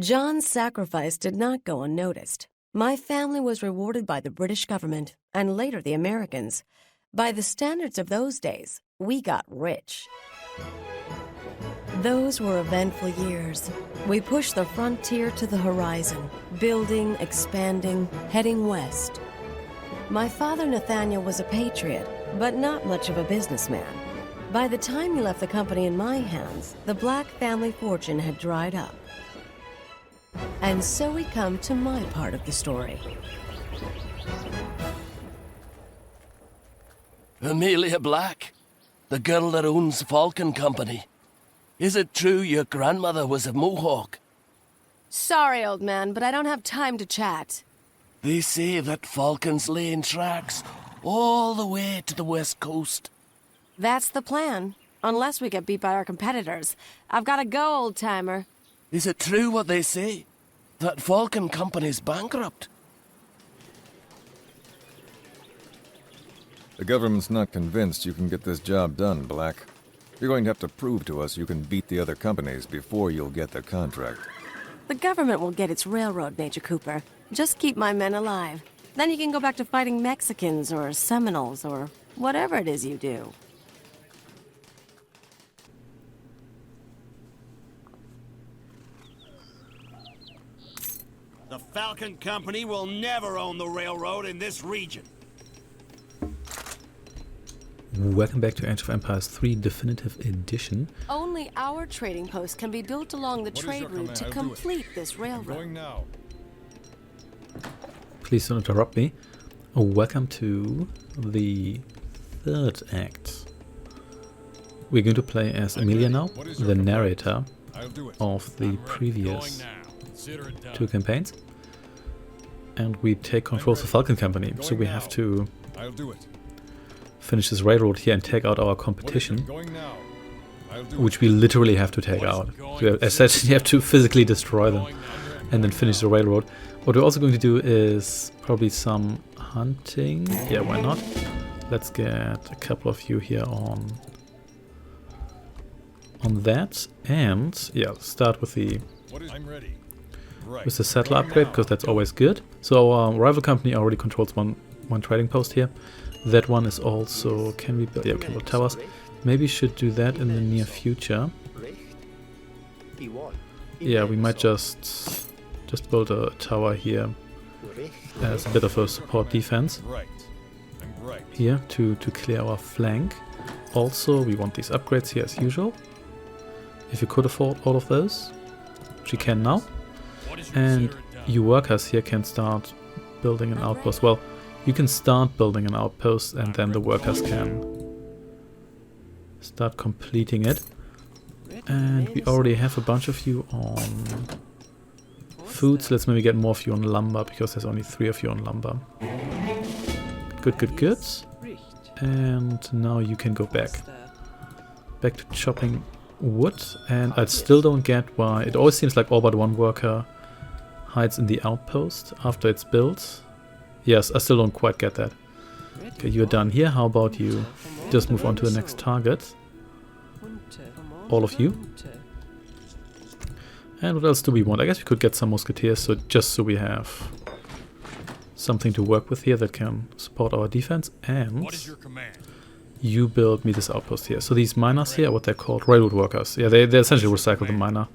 John's sacrifice did not go unnoticed. My family was rewarded by the British government, and later the Americans. By the standards of those days, we got rich. Those were eventful years. We pushed the frontier to the horizon, building, expanding, heading west. My father Nathaniel was a patriot, but not much of a businessman. By the time he left the company in my hands, the Black family fortune had dried up. And so we come to my part of the story. Amelia Black, the girl that owns Falcon Company. Is it true your grandmother was a Mohawk? Sorry, old man, but I don't have time to chat. They say that Falcons lay in tracks all the way to the west coast. That's the plan, unless we get beat by our competitors. I've got to go, old-timer. Is it true what they say? That Falcon Company's bankrupt? The government's not convinced you can get this job done, Black. You're going to have to prove to us you can beat the other companies before you'll get the contract. The government will get its railroad, Major Cooper. Just keep my men alive. Then you can go back to fighting Mexicans or Seminoles or whatever it is you do. The Falcon Company will never own the railroad in this region. Welcome back to Age of Empires 3 Definitive Edition. Only our trading post can be built along the trade route to complete this railroad. Going now. Please don't interrupt me. Welcome to the third act. We're going to play as Amelia now, the narrator of the previous two campaigns. And we take control of the Falcon Company, so we have to finish this railroad here and take out our competition, which we literally have to take out. We essentially have to physically destroy them and then finish the railroad. What we're also going to do is probably some hunting. Yeah, why not? Let's get a couple of you here on that, and yeah, start with the settler upgrade, because that's always good. So our rival company already controls one trading post here. That one is also, can we build, yeah, we can build towers. Maybe should do that in the near future. Yeah, we might just build a tower here as a bit of a support defense here to clear our flank. Also, we want these upgrades here as usual. If you could afford all of those, which you can now. And you workers here can start building an outpost. Well, you can start building an outpost and then the workers can start completing it. And we already have a bunch of you on food, so let's maybe get more of you on lumber, because there's only 3 of you on lumber. Good, good, good. And now you can go back to chopping wood. And I still don't get why it always seems like all but one worker hides in the outpost after it's built. Yes, I still don't quite get that. Okay, you're done here. How about you just move on to the next target? All of you. And what else do we want? I guess we could get some Musketeers, so just so we have something to work with here that can support our defense. And you build me this outpost here. So these miners here are what they're called, railroad workers. Yeah, they essentially recycle the miner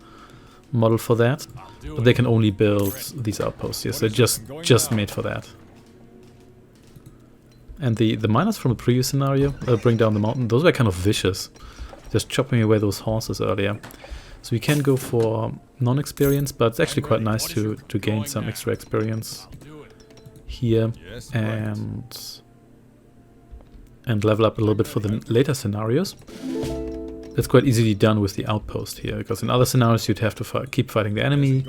model for that, but they can only build these outposts. Yes, they're just made for that. And the miners from the previous scenario bring down the mountain, those were kind of vicious, just chopping away those horses earlier. So we can go for non-experience, but it's actually quite nice to gain some extra experience here and level up a little bit for the later scenarios. That's quite easily done with the outpost here, because in other scenarios you'd have to keep fighting the enemy,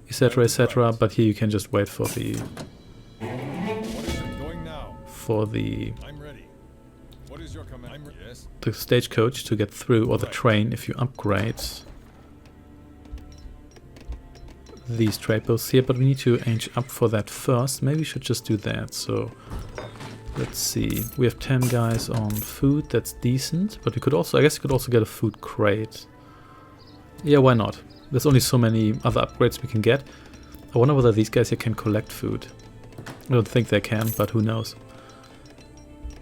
etc, etc, but here you can just wait for the stagecoach to get through, or the train if you upgrade these trade posts here, but we need to age up for that first. Maybe we should just do that. So let's see, we have 10 guys on food, that's decent, but we could also, I guess you could also get a food crate. Yeah, why not? There's only so many other upgrades we can get. I wonder whether these guys here can collect food. I don't think they can, but who knows.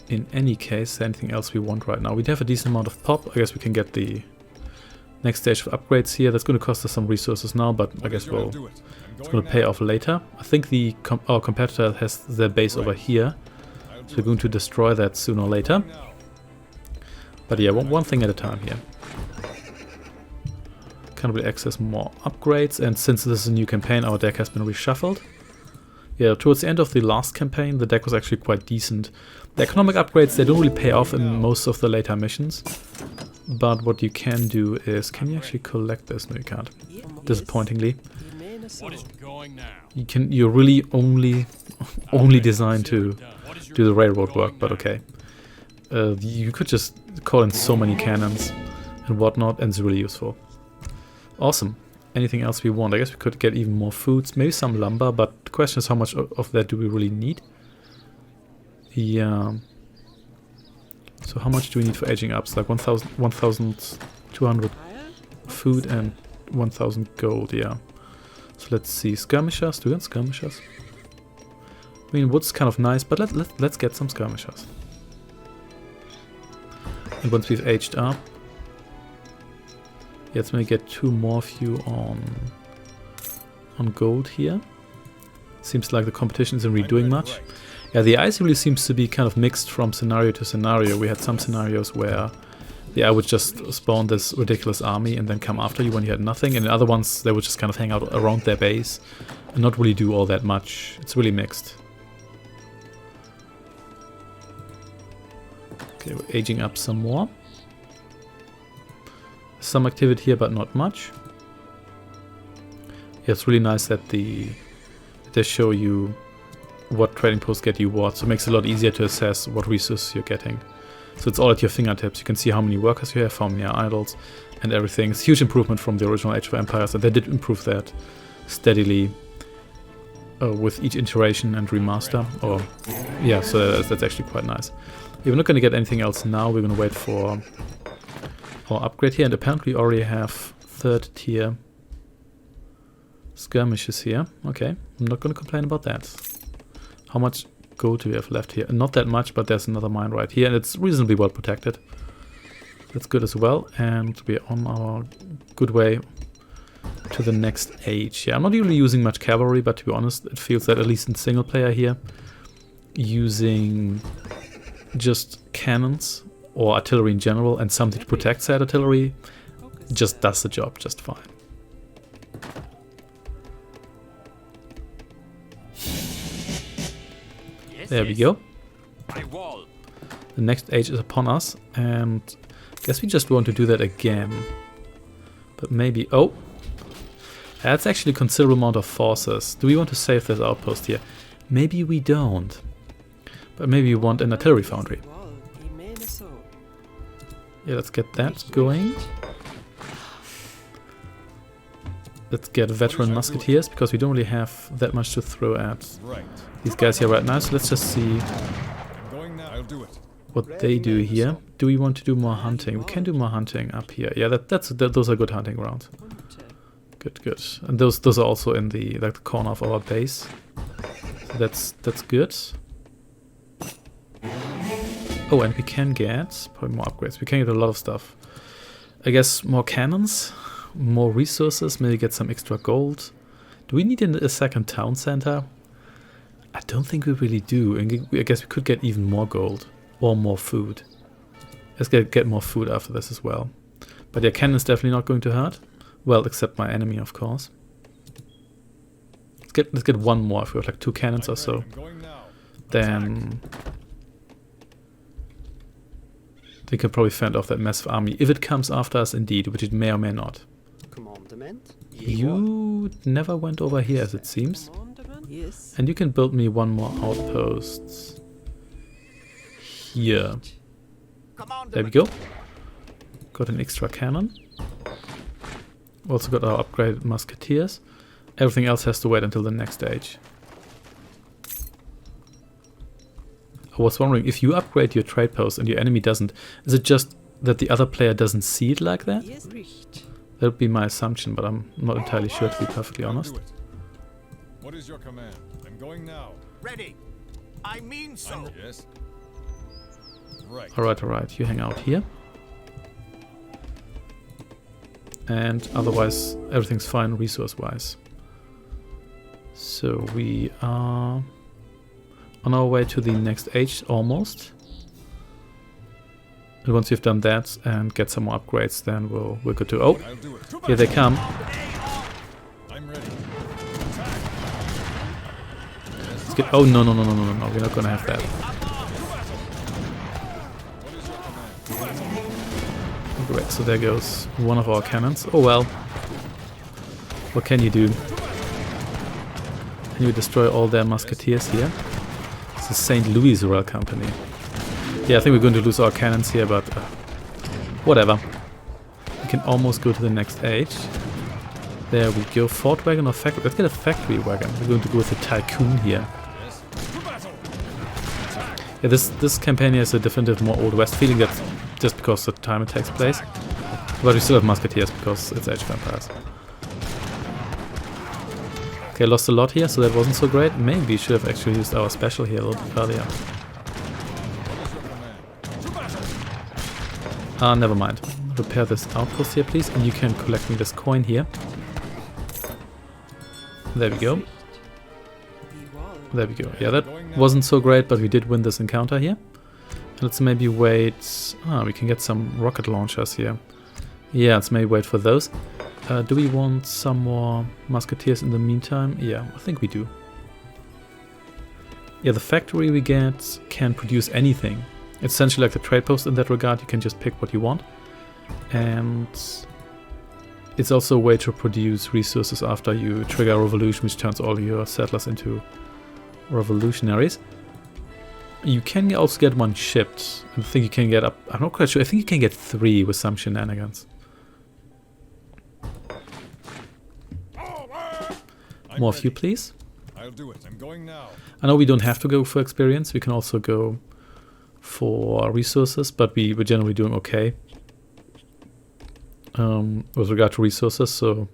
In any case, anything else we want right now? We have a decent amount of pop. I guess we can get the next stage of upgrades here. That's going to cost us some resources now, but I guess it's going to pay off later. I think our competitor has their base over here, so we're going to destroy that sooner or later. But yeah, one thing at a time here. Can't really access more upgrades, and since this is a new campaign, our deck has been reshuffled. Yeah, towards the end of the last campaign, the deck was actually quite decent. The economic upgrades, they don't really pay off in most of the later missions. But what you can do is... Can you actually collect this? No, you can't. Disappointingly. You're really only designed to do the railroad work, but okay. You could just call in so many cannons and whatnot, and it's really useful. Awesome. Anything else we want? I guess we could get even more foods, maybe some lumber, but the question is how much of that do we really need? Yeah. So how much do we need for aging up? It's like 1,200 food and 1,000 gold, yeah. So let's see. Skirmishers. Do we want skirmishers? I mean, wood's kind of nice, but let's get some skirmishers. And once we've aged up, yeah, let's maybe get 2 more of you on gold here. Seems like the competition isn't really doing much. Yeah, the ice really seems to be kind of mixed from scenario to scenario. We had some scenarios where the AI would just spawn this ridiculous army and then come after you when you had nothing, and in other ones they would just kind of hang out around their base and not really do all that much. It's really mixed. Okay, we're aging up some more. Some activity here, but not much. Yeah, it's really nice that they show you what trading posts get you what, so it makes it a lot easier to assess what resources you're getting. So it's all at your fingertips. You can see how many workers you have, how many are idols, and everything. It's a huge improvement from the original Age of Empires, and they did improve that steadily with each iteration and remaster. Or yeah, so that's actually quite nice. Yeah, we're not going to get anything else now. We're going to wait for our upgrade here, and apparently we already have 3rd tier skirmishes here. Okay, I'm not going to complain about that. How much gold do we have left here? Not that much, but there's another mine right here, and it's reasonably well protected. That's good as well, and we're on our good way to the next age. Yeah, I'm not really using much cavalry, but to be honest, it feels that at least in single player here, using just cannons or artillery in general and something to protect said artillery just does the job just fine. There we go. The next age is upon us, and I guess we just want to do that again. But maybe... Oh! That's actually a considerable amount of forces. Do we want to save this outpost here? Maybe we don't. But maybe we want an artillery foundry. Yeah, let's get that going. Let's get veteran musketeers, because we don't really have that much to throw at these guys here right now. So let's just see what they do here. Do we want to do more hunting? We can do more hunting up here. Yeah, those are good hunting grounds. Good, good. And those are also in the the corner of our base. So that's good. Oh, and we can get probably more upgrades. We can get a lot of stuff. I guess more cannons, more resources, maybe get some extra gold. Do we need a second town center? I don't think we really do. And I guess we could get even more gold or more food. Let's get more food after this as well. But yeah, cannon's definitely not going to hurt. Well, except my enemy, of course. Let's get one more. If we have like 2 cannons or so, then they can probably fend off that massive army if it comes after us indeed, which it may or may not. You never went over here, as it seems. And you can build me one more outpost here. There we go. Got an extra cannon. Also got our upgraded musketeers. Everything else has to wait until the next age. I was wondering, if you upgrade your trade post and your enemy doesn't, is it just that the other player doesn't see it like that? That would be my assumption, but I'm not entirely sure, to be perfectly honest. What is your command? I'm going now. Ready. I mean so. Yes. Right. Alright, you hang out here. And otherwise, everything's fine resource-wise. So we are on our way to the next age, almost. And once we've done that and get some more upgrades, then we're good to... Oh! Here they come. I'm ready. Let's get... Oh, no, we're not gonna have that. Great, so there goes one of our cannons. Oh well. What can you do? Can you destroy all their musketeers here? It's the St. Louis Rail Company. Yeah, I think we're going to lose our cannons here, but whatever. We can almost go to the next age. There we go. Fort wagon or factory? Let's get a factory wagon. We're going to go with a tycoon here. Yeah, this campaign has a definitive more Old West feeling, that's just because of the time it takes place. But we still have Musketeers because it's Age of Empires. Okay, lost a lot here, so that wasn't so great. Maybe we should have actually used our special here a little bit earlier. Never mind. Repair this outpost here, please, and you can collect me this coin here. There we go. There we go. Yeah, that wasn't so great, but we did win this encounter here. Let's maybe wait... we can get some rocket launchers here. Yeah, let's maybe wait for those. Do we want some more musketeers in the meantime? Yeah, I think we do. Yeah, the factory we get can produce anything. It's essentially like the trade post in that regard. You can just pick what you want. And it's also a way to produce resources after you trigger a revolution, which turns all your settlers into revolutionaries. You can also get one shipped. I think you can get up... I'm not quite sure. I think you can get 3 with some shenanigans. More of you, please. I'll do it. I'm going now. I know we don't have to go for experience. We can also go for resources, but we're generally doing okay with regard to resources, so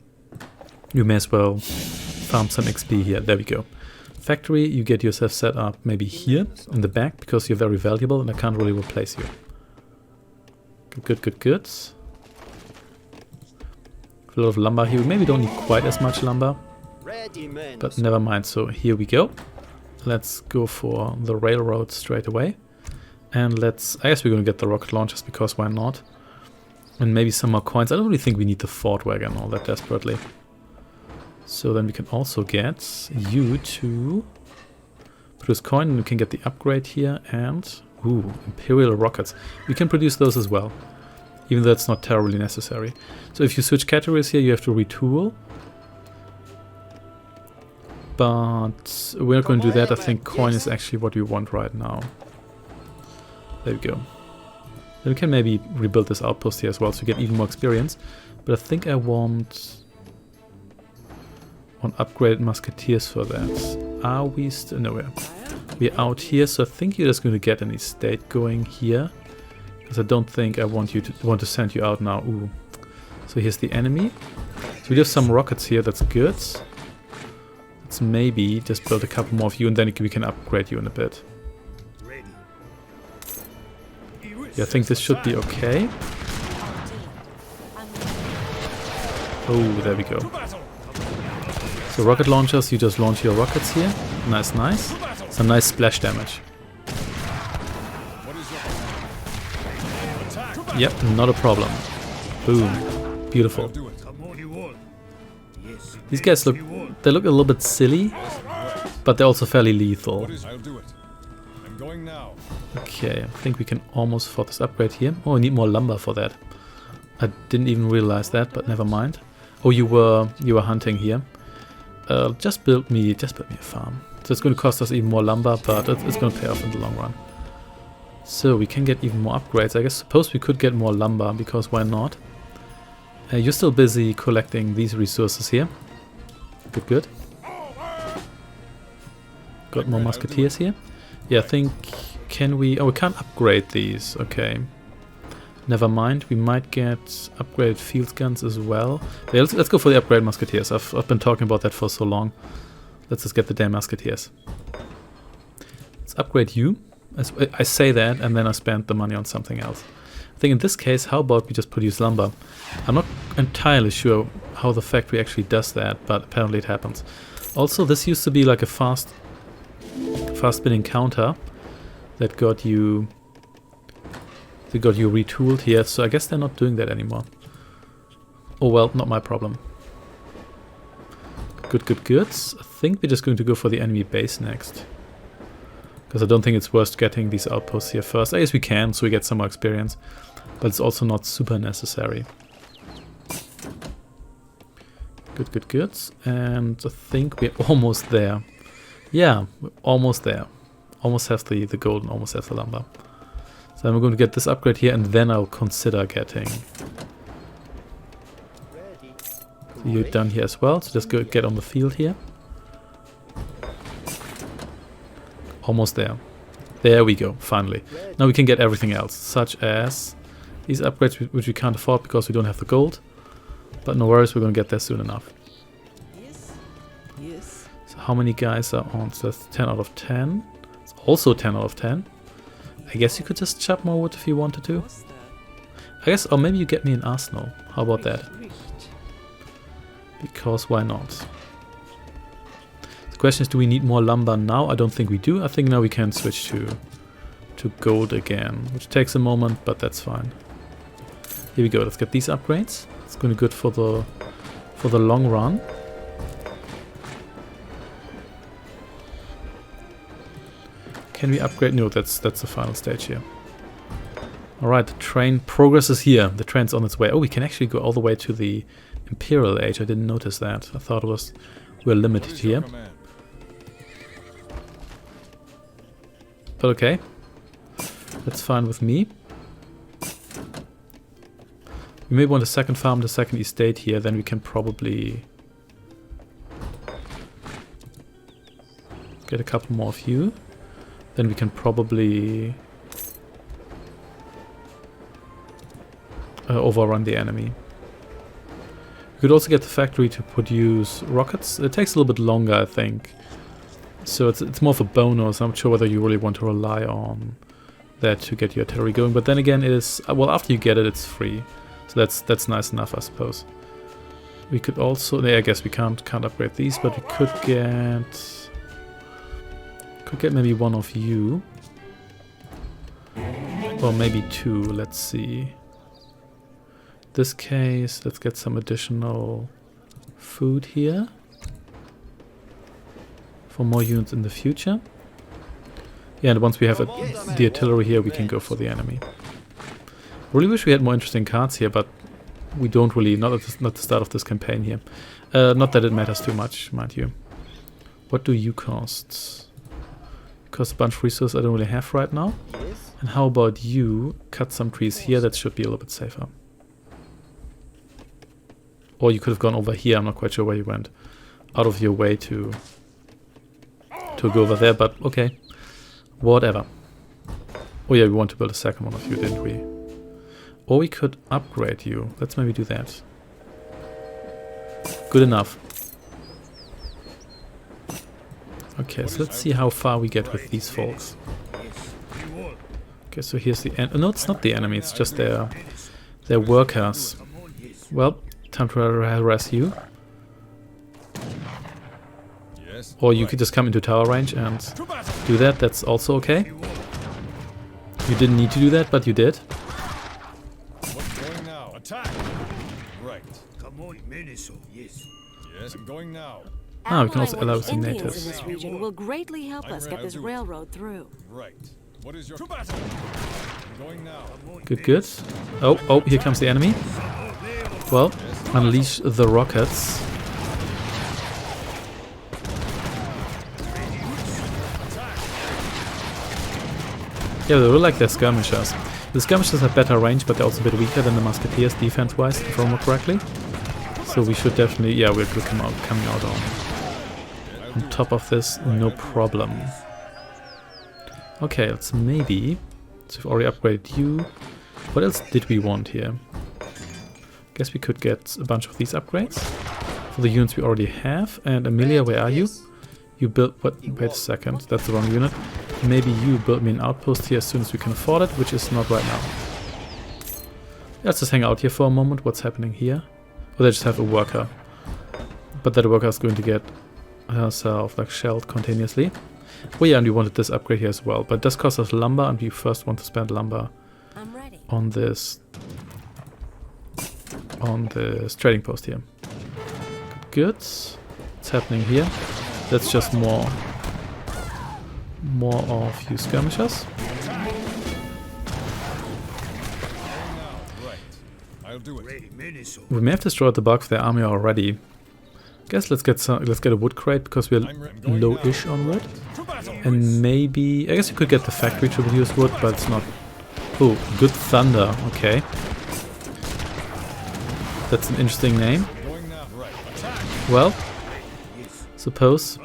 you may as well farm some XP here. There we go. Factory, you get yourself set up maybe here in the back because you're very valuable and I can't really replace you. Good. A lot of lumber here. We maybe don't need quite as much lumber, but never mind. So here we go. Let's go for the railroad straight away. And I guess we're going to get the rocket launchers because why not? And maybe some more coins. I don't really think we need the fort wagon all that desperately. So then we can also get you to produce coin, and we can get the upgrade here, and Imperial rockets. We can produce those as well, even though it's not terribly necessary. So if you switch categories here, you have to retool. But we're not going to do that. I think coin is actually what we want right now. There we go. Then we can maybe rebuild this outpost here as well, so we get even more experience. But I think I want upgraded musketeers for that. Are we still... No, we're out here, so I think you're just going to get any state going here. Because I don't think I want to send you out now. Ooh. So here's the enemy. So we have some rockets here, that's good. Let's maybe just build a couple more of you and then we can upgrade you in a bit. Yeah, I think this should be okay. Oh, there we go. So rocket launchers, you just launch your rockets here. Nice. Some nice splash damage. Yep, not a problem. Boom. Beautiful. These guys look a little bit silly, but they're also fairly lethal. Okay, I think we can almost afford this upgrade here. Oh, I need more lumber for that. I didn't even realize that, but never mind. Oh, you were hunting here. Just build me a farm. So it's going to cost us even more lumber, but it's going to pay off in the long run. So we can get even more upgrades. I guess suppose we could get more lumber, because why not? You're still busy collecting these resources here. Good. Got more musketeers here. Yeah, I think... Can we... Oh, we can't upgrade these. Okay. Never mind, we might get upgraded field guns as well. Yeah, let's go for the upgraded Musketeers. I've been talking about that for so long. Let's just get the damn Musketeers. Let's upgrade you. I say that and then I spend the money on something else. I think in this case, how about we just produce lumber? I'm not entirely sure how the factory actually does that, but apparently it happens. Also, this used to be like a fast spinning counter that got you retooled here, so I guess they're not doing that anymore. Oh well, not my problem. Good. I think we're just going to go for the enemy base next. Because I don't think it's worth getting these outposts here first. I guess we can, so we get some more experience. But it's also not super necessary. Good. And I think we're almost there. Yeah, we're almost there. Almost have the gold and almost have the lumber. So I'm going to get this upgrade here and then I'll consider getting... So you're done here as well, so just go get on the field here. Almost there. There we go, finally. Now we can get everything else, such as these upgrades which we can't afford because we don't have the gold. But no worries, we're going to get there soon enough. So how many guys are on? So that's 10 out of 10. It's also 10 out of 10. I guess you could just chop more wood if you wanted to. I guess, or maybe you get me an arsenal. How about that? Because why not? The question is, do we need more lumber now? I don't think we do. I think now we can switch to gold again, which takes a moment, but that's fine. Here we go. Let's get these upgrades. It's going to be good for the long run. Can we upgrade? No, that's the final stage here. Alright, the train progresses here. The train's on its way. Oh, we can actually go all the way to the Imperial Age. I didn't notice that. I thought we're limited here. But okay. That's fine with me. We may want a second farm, the second estate here. Then we can probably get a couple more of you. Then we can probably overrun the enemy. We could also get the factory to produce rockets. It takes a little bit longer, I think. So it's more of a bonus. I'm not sure whether you really want to rely on that to get your artillery going. But then again, it is well, after you get it, it's free. So that's nice enough, I suppose. We could also, I guess we can't upgrade these, but we could get maybe one of you. Or maybe two, let's see. In this case, let's get some additional food here. For more units in the future. Yeah, and once we have the artillery here, we can go for the enemy. Really wish we had more interesting cards here, but we don't really, not at the start of this campaign here. Not that it matters too much, mind you. What do you cost? Cost a bunch of resources I don't really have right now. And how about you cut some trees here? That should be a little bit safer. Or you could have gone over here. I'm not quite sure where you went. Out of your way to go over there, but okay. Whatever. Oh yeah, we want to build a second one of you, didn't we? Or we could upgrade you. Let's maybe do that. Good enough. Okay, so let's see how far we get with these folks. Okay, so here's the end. No, it's not the enemy, it's just their workers. Well, time to harass you. Or you could just come into tower range and do that, that's also okay. You didn't need to do that, but you did. What's going now? Attack! Right. Yes, I'm going now. Ah, we can also allow some Indians in natives. this region will greatly help us get this railroad through. Right. What is your battle? I'm going now. Good. Oh, here comes the enemy. Well, unleash the rockets. Yeah, they look like they're skirmishers. The skirmishers have better range, but they're also a bit weaker than the Musketeers defense-wise, if I remember correctly. So we should definitely, yeah, we're coming out on top of this, no problem. Okay, let's maybe, so we've already upgraded you. What else did we want here? Guess we could get a bunch of these upgrades for the units we already have. And Amelia, where are you? You built... what? Wait a second, that's the wrong unit. Maybe you build me an outpost here as soon as we can afford it, which is not right now. Let's just hang out here for a moment. What's happening here? Oh, they just have a worker. But that worker is going to get herself like shelled continuously. Oh yeah, and we wanted this upgrade here as well. But it does cost us lumber, and we first want to spend lumber on this trading post here. Goods. What's happening here? That's just more of you skirmishers. We may have destroyed the bulk of their army already. Guess let's get a wood crate because we're low-ish on wood. And maybe I guess you could get the factory to produce wood, but it's not. Oh, good thunder. Okay, that's an interesting name. Well, suppose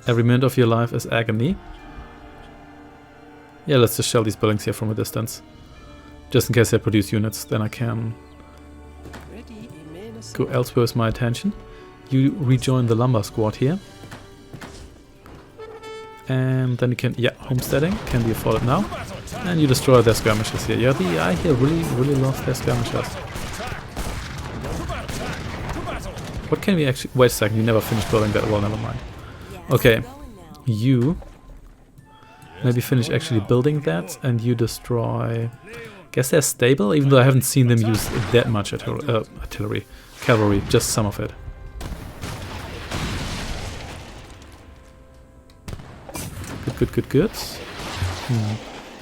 every minute of your life is agony. Yeah, let's just shell these buildings here from a distance, just in case they produce units. Then I can go elsewhere with my attention. You rejoin the lumber squad here. And then you can, yeah, homesteading can be afforded now. And you destroy their skirmishers here. Yeah, the AI here really loves their skirmishers. What can we actually, wait a second, you never finished building that, well, never mind. Okay, you maybe finish actually building that, and you destroy, guess they're stable, even though I haven't seen them use that much artillery, cavalry, just some of it. Good.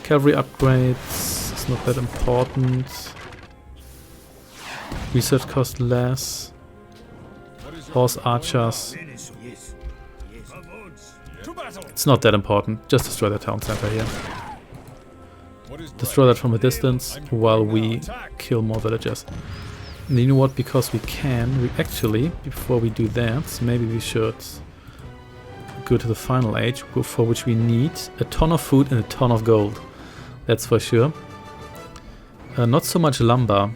Cavalry upgrades, it's not that important. Research cost less. Horse archers. It's not that important, just destroy the town center here. Destroy that from a distance while we kill more villagers. And you know what, because we can, we actually, before we do that, maybe we should go to the final age, for which we need a ton of food and a ton of gold. That's for sure. Not so much lumber.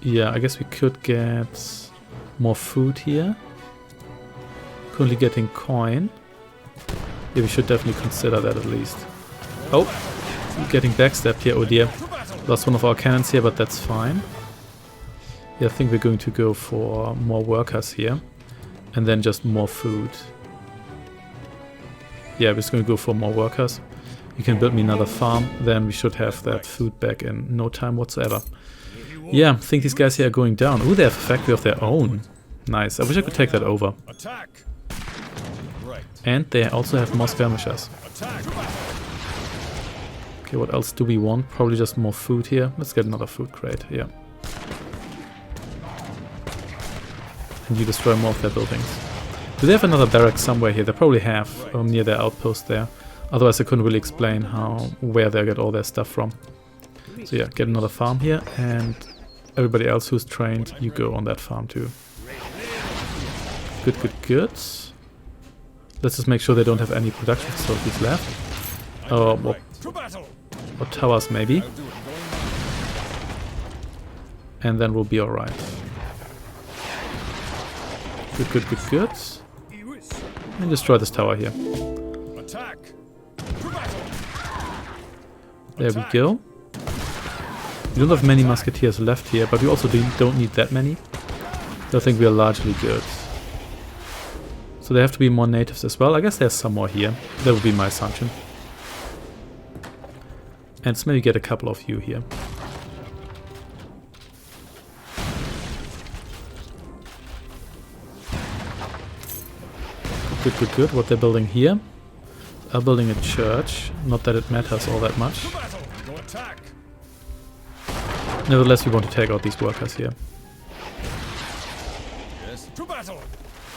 Yeah, I guess we could get more food here. Currently getting coin. Yeah, we should definitely consider that at least. Oh, getting backstabbed here, oh dear. Lost one of our cannons here, but that's fine. Yeah, I think we're going to go for more workers here. And then just more food. Yeah, we're just going to go for more workers. You can build me another farm, then we should have that food back in no time whatsoever. Yeah, I think these guys here are going down. Ooh, they have a factory of their own. Nice, I wish I could take that over. And they also have more skirmishers. Okay, what else do we want? Probably just more food here. Let's get another food crate, yeah. And you destroy more of their buildings. Do they have another barracks somewhere here? They probably have, near their outpost there. Otherwise I couldn't really explain where they get all their stuff from. So yeah, get another farm here, and everybody else who's trained, you go on that farm too. Good. Let's just make sure they don't have any production facilities left. Or towers maybe. And then we'll be alright. Good. And destroy this tower here. There we go. We don't have many musketeers left here, but we also don't need that many. So I think we are largely good. So there have to be more natives as well. I guess there's some more here. That would be my assumption. And let's maybe get a couple of you here. Good. What they're building here? They're building a church. Not that it matters all that much. Nevertheless, we want to take out these workers here.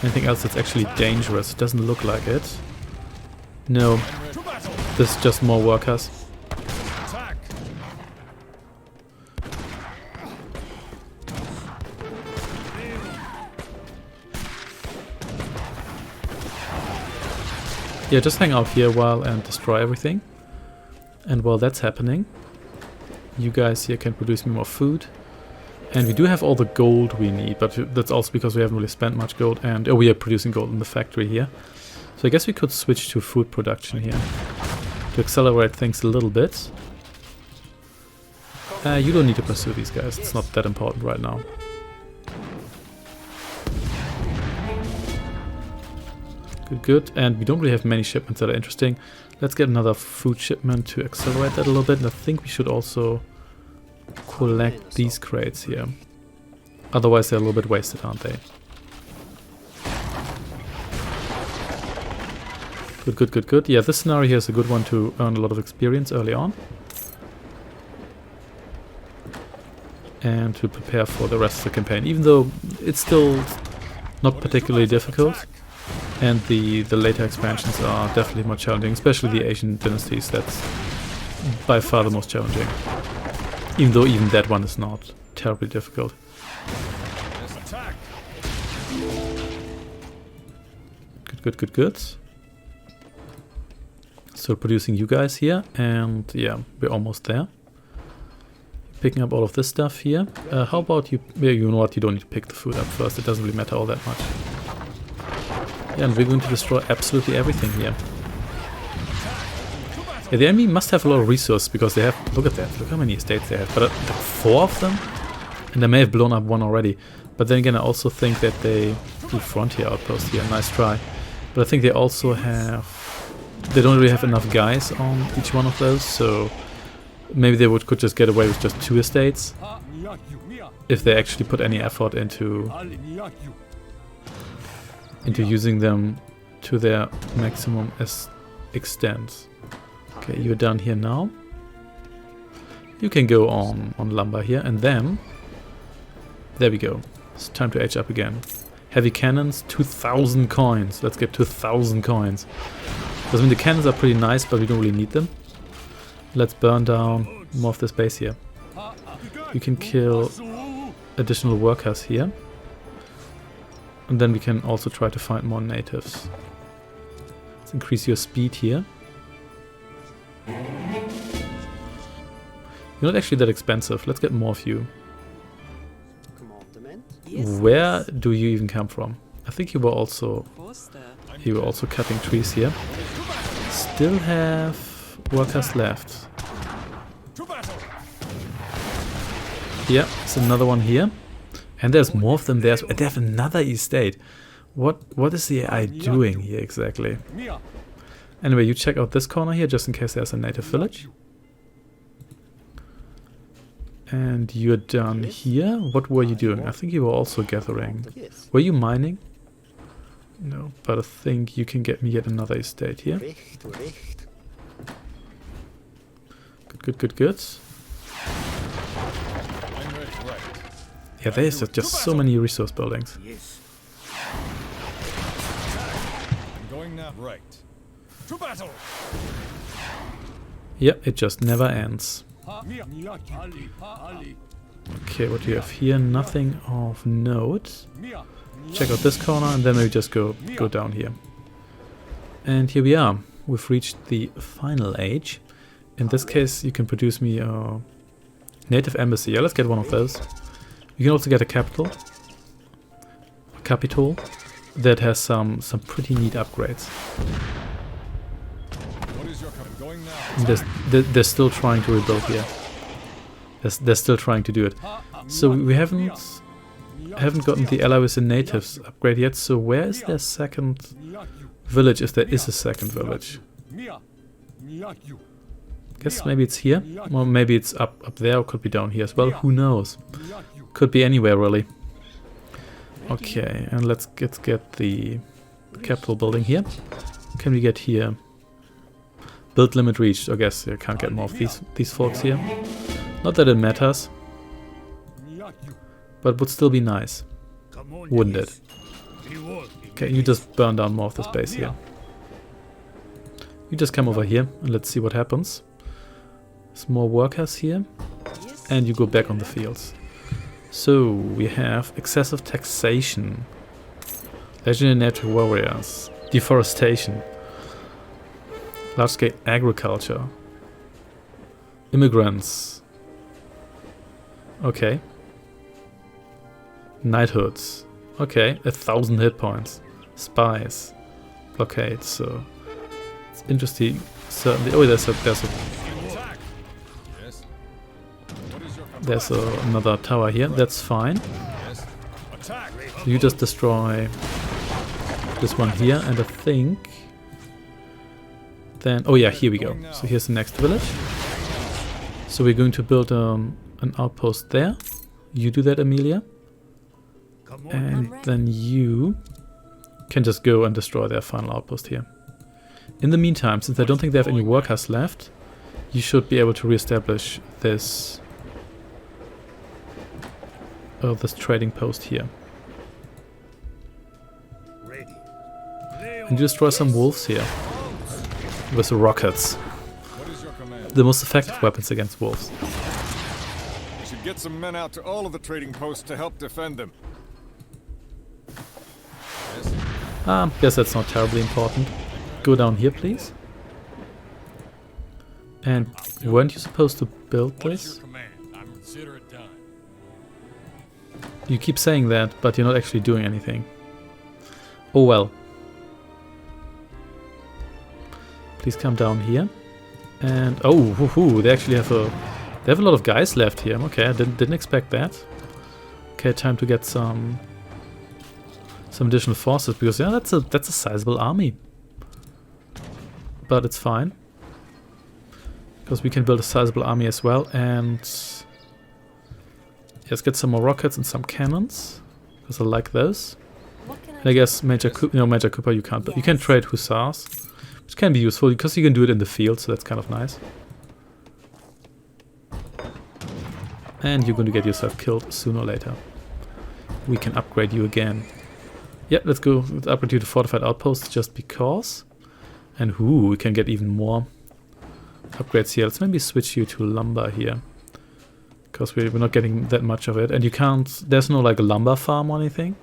Anything else that's actually dangerous? It doesn't look like it. No. This is just more workers. Yeah, just hang out here a while and destroy everything. And while that's happening, You guys here can produce me more food. And we do have all the gold we need, but that's also because we haven't really spent much gold. And we are producing gold in the factory here. So I guess we could switch to food production here to accelerate things a little bit. You don't need to pursue these guys. It's not that important right now. Good, good. And we don't really have many shipments that are interesting. Let's get another food shipment to accelerate that a little bit. And I think we should also collect these crates here. Otherwise they're a little bit wasted, aren't they? Good, good, good, good. Yeah, this scenario here is a good one to earn a lot of experience early on. And to prepare for the rest of the campaign, even though it's still not particularly difficult. And the later expansions are definitely more challenging, especially the Asian dynasties. That's by far the most challenging. Even though even that one is not terribly difficult. Good, good, good, good. Still producing you guys here, and yeah, we're almost there. Picking up all of this stuff here. How about you? Yeah, you know what? You don't need to pick the food up first. It doesn't really matter all that much. Yeah, and we're going to destroy absolutely everything here. Yeah, the enemy must have a lot of resources because they have. Look at that. Look how many estates they have. But 4 of them, and they may have blown up one already. But then again, I also think that they do Frontier Outpost here. Nice try. But I think they also have. They don't really have enough guys on each one of those, so. Maybe they could just get away with just 2 estates if they actually put any effort into using them to their maximum extent. Okay, you're down here now. You can go on lumber here, and then there we go. It's time to age up again. Heavy cannons, 2,000 coins. Let's get 2,000 coins. Because I mean the cannons are pretty nice, but we don't really need them. Let's burn down more of this base here. You can kill additional workers here. And then we can also try to find more natives. Let's increase your speed here. You're not actually that expensive. Let's get more of you. Where do you even come from? I think you were also cutting trees here. Still have workers left. Yeah, there's another one here. And there's more of them there. And they have another estate. What is the AI doing here exactly? Anyway, you check out this corner here just in case there's a native village. And you're done here. What were you doing? I think you were also gathering. Were you mining? No, but I think you can get me yet another estate here. Good, good, good. Yeah, there's just so many resource buildings. I'm going now. Right. To battle. Yeah, it just never ends. Okay, what do you have here? Nothing of note. Check out this corner and then maybe just go down here. And here we are. We've reached the final age. In this case, you can produce me a native embassy. Yeah, let's get one of those. You can also get a capital that has some pretty neat upgrades. They're still trying to rebuild here. They're still trying to do it. So we haven't gotten the ally with the natives upgrade yet. So where is their second village? If there is a second village, guess maybe it's here, or maybe it's up there, or could be down here as well. Who knows? Could be anywhere really. Okay, and let's get the capital building here. Can we get here? Build limit reached. I guess you can't get more of these folks here. Not that it matters, but would still be nice, wouldn't it? Okay, you just burn down more of this base here. You just come over here and let's see what happens. Some more workers here, and you go back on the fields. So we have excessive taxation, legendary natural warriors, deforestation, large-scale agriculture, immigrants, Okay. Knighthoods. Okay, 1,000 hit points. Spies. Okay, so it's interesting. Certainly. Oh, there's another tower here. That's fine. So you just destroy this one here, and I think then. Oh yeah, here we go. So here's the next village. So we're going to build an outpost there. You do that, Amelia. And then you can just go and destroy their final outpost here. In the meantime, since I don't think they have any workers left, you should be able to reestablish this this trading post here. And you destroy some wolves here with rockets. The most effective weapons against wolves. We should get some men out to all of the trading posts to help defend them. Guess that's not terribly important. Go down here, please. And weren't you supposed to build this? You keep saying that, but you're not actually doing anything. Oh well. Please come down here. And oh, they actually have a lot of guys left here. Okay, I didn't expect that. Okay, time to get some additional forces, because yeah, that's a sizable army. But it's fine, because we can build a sizable army as well. And let's get some more rockets and some cannons, because I like those. And I guess Major Cooper you can't, but you can trade hussars, which can be useful because you can do it in the field, so that's kind of nice. And you're going to get yourself killed sooner or later. We can upgrade you again. Yeah, let's go. Let's upgrade you to Fortified Outpost just because. And we can get even more upgrades here. Let's maybe switch you to lumber here, because we're not getting that much of it. And you can't. There's no like a lumber farm or anything.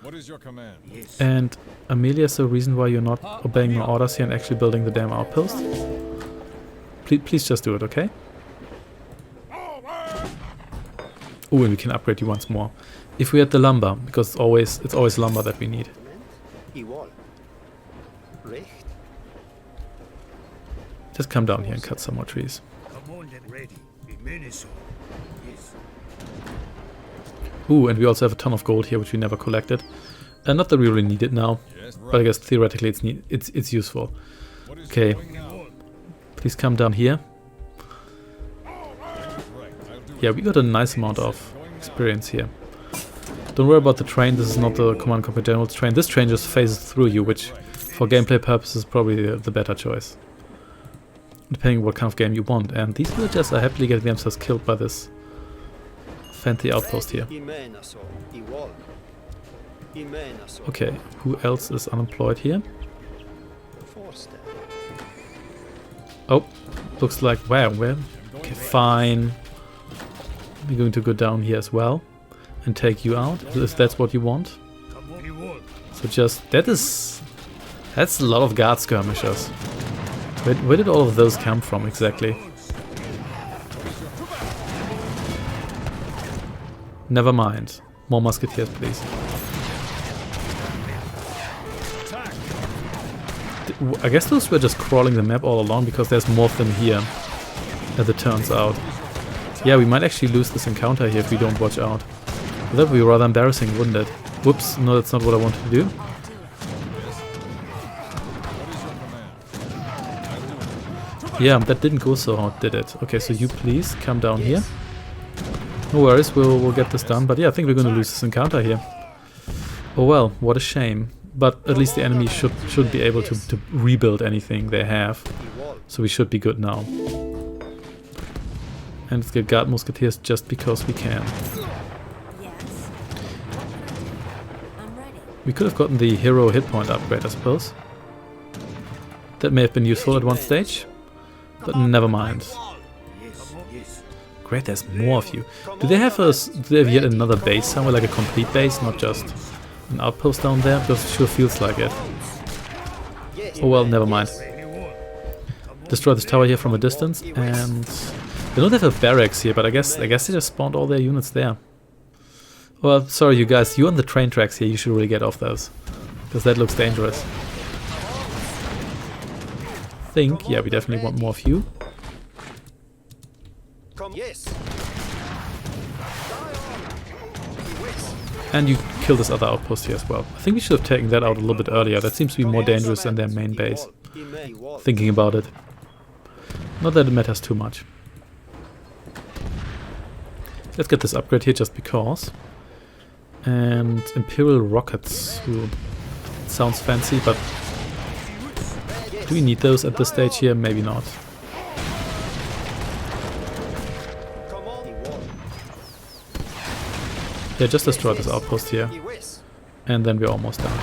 What is your command? And Amelia, is the reason why you're not obeying my orders here and actually building the damn outpost? Please just do it, okay? Oh, and we can upgrade you once more. If we had the lumber, because it's always lumber that we need. Just come down here and cut some more trees. Ooh, and we also have a ton of gold here, which we never collected. Not that we really need it now, but I guess theoretically it's useful. Okay, please come down here. Yeah, we got a nice amount of experience here. Don't worry about the train, this is not the Command Company General's train. This train just phases through you, which for gameplay purposes is probably the better choice. Depending on what kind of game you want. And these villagers are happily getting themselves killed by this fancy outpost here. Okay, who else is unemployed here? Oh, looks like, wow, well, okay, fine. We're going to go down here as well and take you out, if that's what you want. So just, that's a lot of guard skirmishers. Where did all of those come from exactly? Never mind. More musketeers, please. I guess those were just crawling the map all along, because there's more of them here, as it turns out. Yeah, we might actually lose this encounter here if we don't watch out. That would be rather embarrassing, wouldn't it? Whoops, no, that's not what I wanted to do. Yeah, that didn't go so hard, did it? Okay, so you please come down here. No worries, we'll get this done. But yeah, I think we're going to lose this encounter here. Oh well, what a shame. But at least the enemy should be able to rebuild anything they have. So we should be good now. And let's get guard musketeers just because we can. We could have gotten the hero hit point upgrade, I suppose. That may have been useful at one stage. But never mind. Great, there's more of you. Do they have yet another base somewhere, like a complete base, not just an outpost down there? Because it sure feels like it. Oh well, never mind. Destroy this tower here from a distance, and They don't have a barracks here, but I guess they just spawned all their units there. Well, sorry you guys, you're on the train tracks here, you should really get off those. Because that looks dangerous. Yeah, we definitely want more of you. Yes. And you kill this other outpost here as well. I think we should have taken that out a little bit earlier. That seems to be more dangerous than their main base. Thinking about it. Not that it matters too much. Let's get this upgrade here just because. And Imperial rockets. Ooh. Sounds fancy, but do we need those at this stage here? Maybe not. Yeah, just destroy this outpost here. And then we're almost done.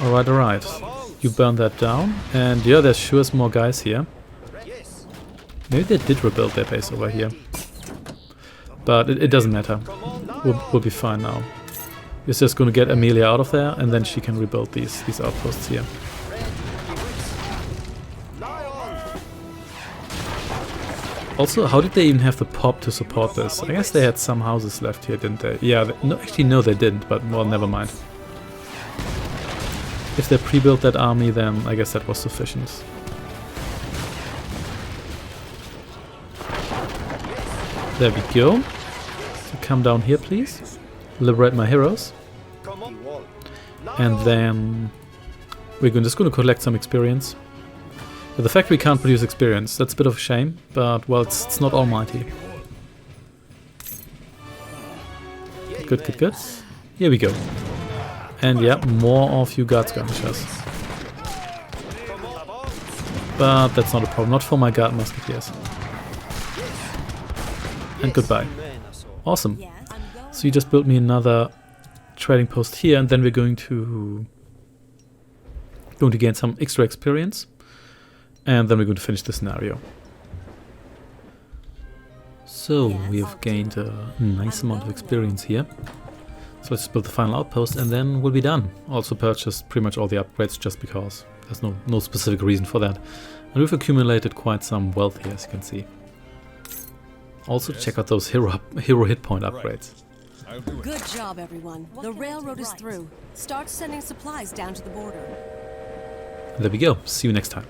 Alright, alright. You burn that down. And yeah, there's sure as more guys here. Maybe they did rebuild their base over here. But it doesn't matter. We'll be fine now. We're just gonna get Amelia out of there, and then she can rebuild these outposts here. Also, how did they even have the pop to support this? I guess they had some houses left here, didn't they? Yeah, no, actually no they didn't, but well, never mind. If they pre-built that army, then I guess that was sufficient. There we go. So come down here, please. Liberate my heroes. And then we're just going to collect some experience. But the fact we can't produce experience, that's a bit of a shame, but well, it's not almighty. Good, good, good. Here we go. And yeah, more of you guard skirmishers. But that's not a problem, not for my guard musketeers. And goodbye. Awesome. So you just built me another trading post here, and then we're going to gain some extra experience. And then we're going to finish the scenario. So we have gained a nice amount of experience here. So let's build the final outpost and then we'll be done. Also purchased pretty much all the upgrades just because. There's no specific reason for that. And we've accumulated quite some wealth here, as you can see. Also check out those hero hit point upgrades. Good job, everyone. The railroad is through. Start sending supplies down to the border. There we go. See you next time.